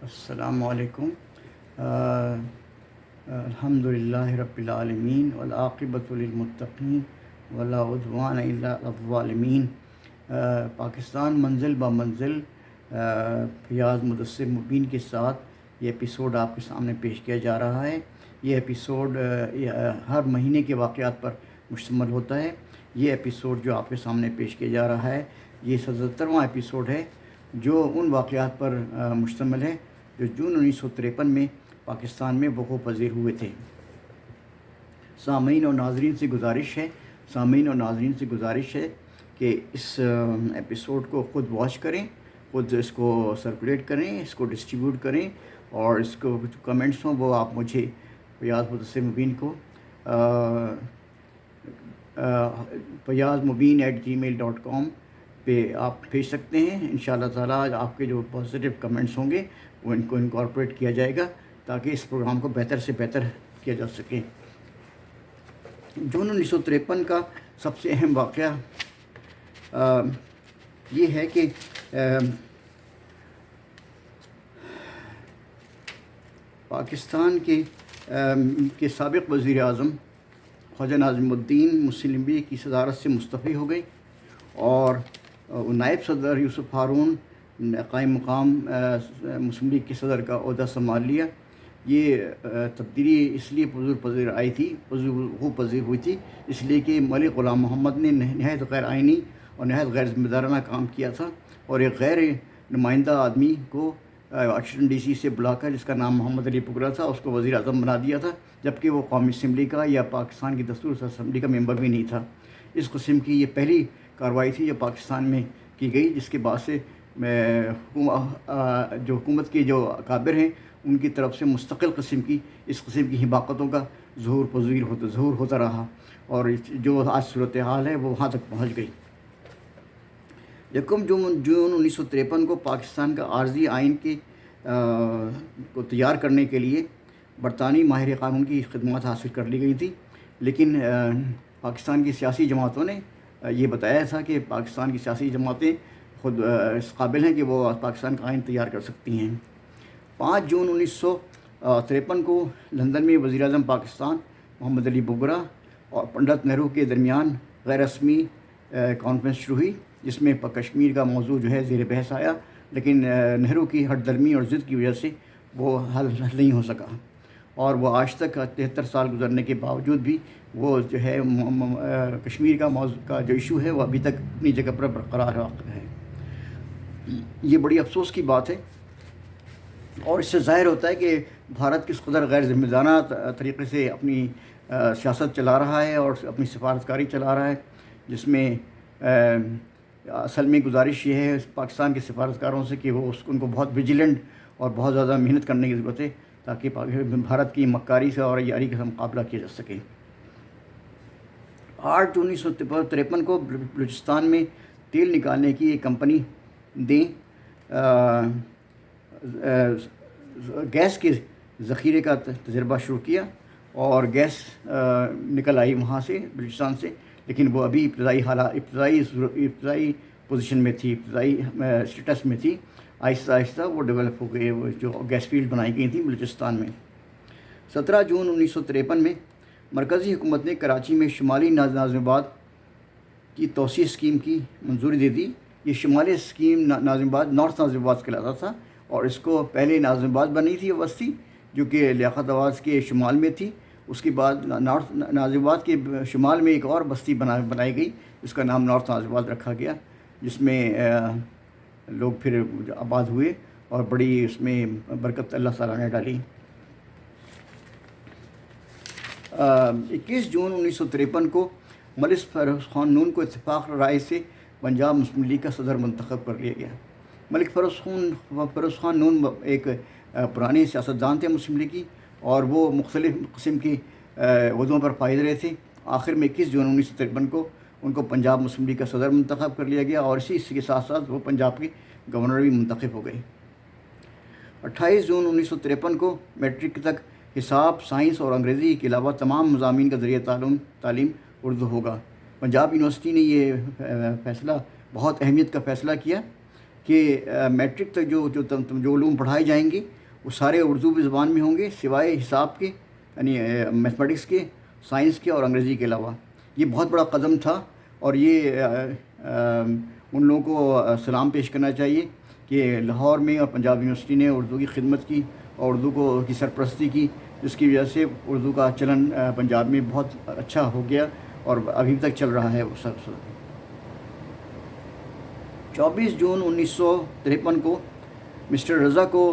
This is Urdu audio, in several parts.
السلام علیکم۔ الحمدللہ رب العالمین والعاقبۃ للمتقین ولا عدوان الا علی الظالمین۔ پاکستان منزل بہ منزل فیاض مدثر مبین کے ساتھ یہ ایپیسوڈ آپ کے سامنے پیش کیا جا رہا ہے۔ یہ ایپیسوڈ ہر مہینے کے واقعات پر مشتمل ہوتا ہے۔ یہ ایپیسوڈ جو آپ کے سامنے پیش کیا جا رہا ہے یہ 77واں ایپیسوڈ ہے جو ان واقعات پر مشتمل ہے جو جون 1953 میں پاکستان میں وقوع پذیر ہوئے تھے۔ سامعین اور ناظرین سے گزارش ہے کہ اس ایپیسوڈ کو خود واچ کریں، خود اس کو سرکولیٹ کریں، اس کو ڈسٹریبیوٹ کریں، اور اس کو جو کمنٹس ہوں وہ آپ مجھے فیاض مدثر مبین کو fayazmubeen@gmail.com پہ آپ بھیج سکتے ہیں۔ انشاءاللہ تعالیٰ آپ کے جو پازیٹیو کمنٹس ہوں گے وہ ان کو انکارپوریٹ کیا جائے گا تاکہ اس پروگرام کو بہتر سے بہتر کیا جا سکے۔ جون 1953 کا سب سے اہم واقعہ یہ ہے کہ پاکستان کے سابق وزیر اعظم خواجہ ناظم الدین مسلم لیگ کی صدارت سے مستعفی ہو گئی اور نائب صدر یوسف ہارون قائم مقام مسلم لیگ کے صدر کا عہدہ سنبھال لیا۔ یہ تبدیلی اس لیے وقوع پذیر ہوئی تھی اس لیے کہ ملک غلام محمد نے نہایت غیر آئینی اور نہایت غیر ذمہ دارانہ کام کیا تھا، اور ایک غیر نمائندہ آدمی کو واشنگٹن ڈی سی سے بلا کر، جس کا نام محمد علی بگرا تھا، اس کو وزیر اعظم بنا دیا تھا، جبکہ وہ قومی اسمبلی کا یا پاکستان کی دستور اسمبلی کا ممبر بھی نہیں تھا۔ اس قسم کی یہ پہلی کارروائی تھی جو پاکستان میں کی گئی، جس کے بعد سے جو حکومت کے جو اکابر ہیں ان کی طرف سے مستقل اس قسم کی حماقتوں کا ظہور ہوتا رہا، اور جو آج صورتحال ہے وہ وہاں تک پہنچ گئی۔ یکم جون 1953 کو پاکستان کا عارضی آئین کو تیار کرنے کے لیے برطانوی ماہر قانون کی خدمات حاصل کر لی گئی تھی، لیکن پاکستان کی سیاسی جماعتوں نے یہ بتایا تھا کہ پاکستان کی سیاسی جماعتیں خود اس قابل ہیں کہ وہ پاکستان کا آئین تیار کر سکتی ہیں۔ 5 جون 1953 کو لندن میں وزیر اعظم پاکستان محمد علی بگرا اور پنڈت نہرو کے درمیان غیر رسمی کانفرنس شروع ہوئی، جس میں کشمیر کا موضوع جو ہے زیر بحث آیا، لیکن نہرو کی ہٹ درمی اور ضد کی وجہ سے وہ حل نہیں ہو سکا، اور وہ آج تک 73 سال گزرنے کے باوجود بھی وہ جو ہے کشمیر کا موضوع کا جو ایشو ہے وہ ابھی تک اپنی جگہ پر برقرار ہے۔ یہ بڑی افسوس کی بات ہے، اور اس سے ظاہر ہوتا ہے کہ بھارت کس قدر غیر ذمہ دارانہ طریقے سے اپنی سیاست چلا رہا ہے اور اپنی سفارتکاری چلا رہا ہے، جس میں اصل میں گزارش یہ ہے پاکستان کے سفارتکاروں سے کہ وہ ان کو بہت ویجیلنٹ اور بہت زیادہ محنت کرنے کی ضرورت ہے تاکہ بھارت کی مکاری سے اور عیاری کا مقابلہ کیا جا سکے۔ 8 جون 1953 کو بلوچستان میں تیل نکالنے کی ایک کمپنی نے گیس کے ذخیرے کا تجربہ شروع کیا، اور گیس نکل آئی وہاں سے بلوچستان سے، لیکن وہ ابھی ابتدائی پوزیشن میں تھی، ابتدائی اسٹیٹس میں تھی۔ آہستہ آہستہ وہ ڈیولپ ہو گئے، وہ جو گیس فیلڈ بنائی گئی تھیں بلوچستان میں۔ 17 جون 1953 میں مرکزی حکومت نے کراچی میں شمالی ناظم آباد کی توسیع اسکیم کی منظوری دے دی۔ یہ شمالی اسکیم نارتھ ناظم آباد کہلاتا تھا، اور اس کو پہلے ناظم آباد بنی تھی بستی جو کہ لیاقت آباد کے شمال میں تھی، اس کے بعد نارتھ ناظم آباد کے شمال میں ایک اور بستی بنائی گئی جس کا نام نارتھ ناظم آباد رکھا گیا، جس میں لوگ پھر آباد ہوئے اور بڑی اس میں برکت اللہ تعالیٰ نے ڈالی۔ 21 جون 1953 کو ملک فیروز خان نون کو اتفاق رائے سے پنجاب مسلم لیگ کا صدر منتخب کر لیا گیا۔ ملک فیروز خان نون ایک پرانے سیاستدان تھے مسلم لیگ کی، اور وہ مختلف قسم کی عہدوں پر فائز رہے تھے۔ آخر میں 21 جون 1953 کو ان کو پنجاب مسلم لیگ کا صدر منتخب کر لیا گیا، اور اسی کے ساتھ ساتھ وہ پنجاب کے گورنر بھی منتخب ہو گئے۔ 28 جون 1953 کو میٹرک تک حساب، سائنس اور انگریزی کے علاوہ تمام مضامین کا ذریعہ تعلیم اردو ہوگا۔ پنجاب یونیورسٹی نے یہ فیصلہ بہت اہمیت کا فیصلہ کیا کہ میٹرک تک جو علوم پڑھائے جائیں گے وہ سارے اردو زبان میں ہوں گے، سوائے حساب کے، یعنی میتھمیٹکس کے، سائنس کے اور انگریزی کے علاوہ۔ یہ بہت بڑا قدم تھا، اور یہ ان لوگوں کو سلام پیش کرنا چاہیے کہ لاہور میں اور پنجاب یونیورسٹی نے اردو کی خدمت کی اور اردو کی سرپرستی کی، جس کی وجہ سے اردو کا چلن پنجاب میں بہت اچھا ہو گیا اور ابھی تک چل رہا ہے وہ سلسلہ۔ 24 جون 1953 کو مسٹر رضا کو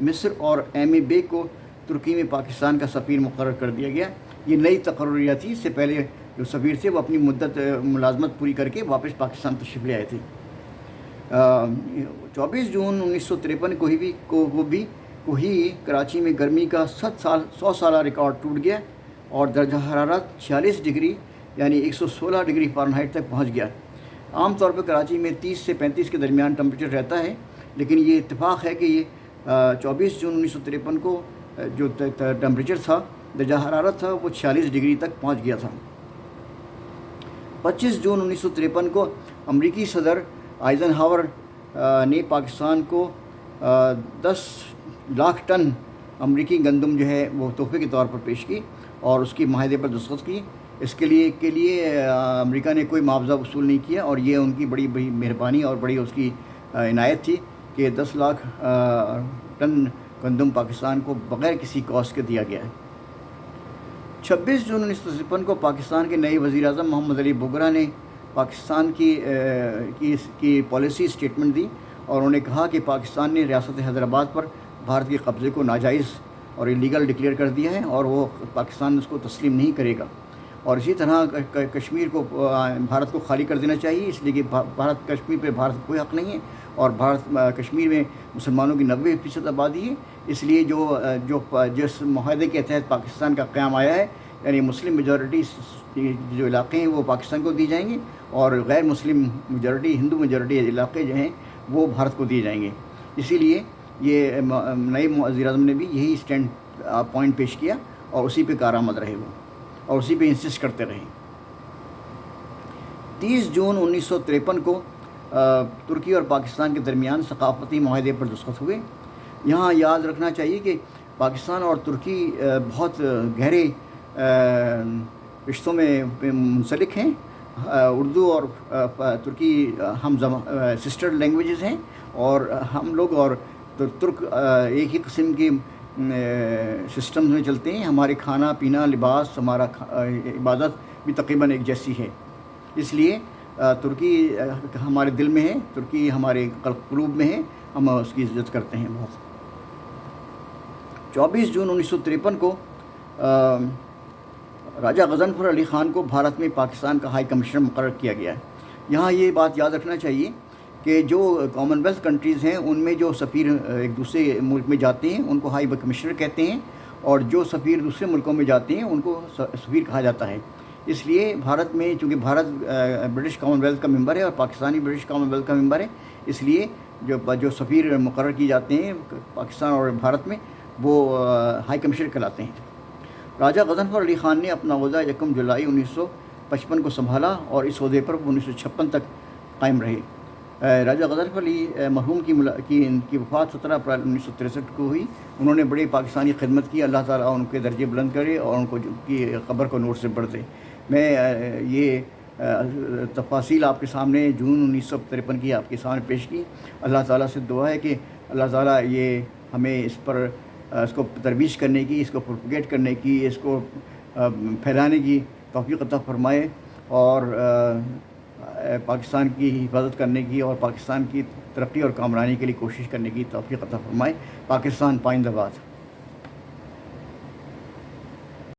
مصر اور ایم اے بیگ کو ترکی میں پاکستان کا سفیر مقرر کر دیا گیا۔ یہ نئی تقرریات تھی، اس سے پہلے جو سفیر تھے وہ اپنی مدت ملازمت پوری کر کے واپس پاکستان تشریف لے آئے تھے۔ 24 جون 1953 کو ہی کراچی میں گرمی کا 100 سالہ ریکارڈ ٹوٹ گیا اور درجہ حرارت 46 ڈگری یعنی 116 ڈگری فارنہائٹ تک پہنچ گیا۔ عام طور پر کراچی میں 30 سے 35 کے درمیان ٹمپریچر رہتا ہے، لیکن یہ اتفاق ہے کہ یہ 24 جون 1953 کو جو ٹمپریچر تھا، درجہ حرارت تھا، وہ 46 ڈگری تک پہنچ گیا تھا۔ 25 جون 1953 کو امریکی صدر آئزن ہاور نے پاکستان کو 10 لاکھ ٹن امریکی گندم جو ہے وہ تحفے کے طور پر پیش کی اور اس کی معاہدے پر دستخط کی۔ اس کے لیے امریکہ نے کوئی معاوضہ وصول نہیں کیا، اور یہ ان کی بڑی مہربانی اور بڑی اس کی عنایت تھی کہ 10 لاکھ ٹن گندم پاکستان کو بغیر کسی کاسٹ کے دیا گیا ہے۔ 26 جون 1953 کو پاکستان کے نئے وزیر اعظم محمد علی بگرا نے پاکستان کی پالیسی سٹیٹمنٹ دی، اور انہوں نے کہا کہ پاکستان نے ریاست حیدرآباد پر بھارت کے قبضے کو ناجائز اور انلیگل ڈکلیئر کر دیا ہے، اور وہ پاکستان اس کو تسلیم نہیں کرے گا، اور اسی طرح کشمیر کو بھارت کو خالی کر دینا چاہیے، اس لیے کہ کشمیر پہ بھارت کو کوئی حق نہیں ہے، اور کشمیر میں مسلمانوں کی 90% آبادی ہے، اس لیے جس معاہدے کے تحت پاکستان کا قیام آیا ہے، یعنی مسلم میجورٹی جو علاقے ہیں وہ پاکستان کو دی جائیں گے، اور غیر مسلم میجورٹی ہندو میجورٹی علاقے جو ہیں وہ بھارت کو دیے جائیں گے۔ اسی لیے یہ نئے وزیر اعظم نے بھی یہی اسٹینڈ پوائنٹ پیش کیا، اور اسی پہ کارآمد رہے وہ، اور اسی پہ انسسٹ کرتے رہے۔ 30 جون 1953 کو ترکی اور پاکستان کے درمیان ثقافتی معاہدے پر دستخط ہوئے۔ یہاں یاد رکھنا چاہیے کہ پاکستان اور ترکی بہت گہرے رشتوں میں منسلک ہیں۔ اردو اور ترکی ہم سسٹر لینگویجز ہیں، اور ہم لوگ اور ترک ایک ہی قسم کے سسٹمز میں چلتے ہیں۔ ہمارے کھانا پینا، لباس، ہمارا عبادت بھی تقریباً ایک جیسی ہے، اس لیے ترکی ہمارے دل میں ہے، ترکی ہمارے قلوب میں ہے، ہم اس کی عزت کرتے ہیں بہت۔ 24 جون 1953 کو راجہ غضنفر علی خان کو بھارت میں پاکستان کا ہائی کمشنر مقرر کیا گیا ہے۔ یہاں یہ بات یاد رکھنا چاہیے کہ جو کامن ویلتھ کنٹریز ہیں ان میں جو سفیر ایک دوسرے ملک میں جاتے ہیں ان کو ہائی کمشنر کہتے ہیں، اور جو سفیر دوسرے ملکوں میں جاتے ہیں ان کو سفیر کہا جاتا ہے۔ اس لیے بھارت میں، چونکہ بھارت برٹش کامن ویلتھ کا ممبر ہے اور پاکستانی برٹش کامن ویلتھ کا ممبر ہے، اس لیے جو سفیر مقرر کیے جاتے ہیں پاکستان اور بھارت میں وہ ہائی کمشنر کہلاتے ہیں۔ راجہ غضنفر علی خان نے اپنا عہدہ 1 جولائی 1955 کو سنبھالا، اور اس عہدے پر 1956 تک قائم رہے۔ راجہ غضنفر علی مرحوم کی وفات 17 اپریل 1963 کو ہوئی۔ انہوں نے بڑی پاکستانی خدمت کی، اللہ تعالیٰ ان کے درجے بلند کرے اور ان کی قبر کو نور سے بڑھ دے۔ میں یہ تفاصیل آپ کے سامنے جون 1953 کی آپ کے سامنے پیش کی۔ اللہ تعالیٰ سے دعا ہے کہ اللہ تعالیٰ یہ ہمیں اس کو ترویج کرنے کی، اس کو پروپیگیٹ کرنے کی، اس کو پھیلانے کی توفیق عطا فرمائے، اور پاکستان کی حفاظت کرنے کی اور پاکستان کی ترقی اور کامرانی کے لیے کوشش کرنے کی توفیق عطا فرمائے۔ پاکستان پائندہ باد۔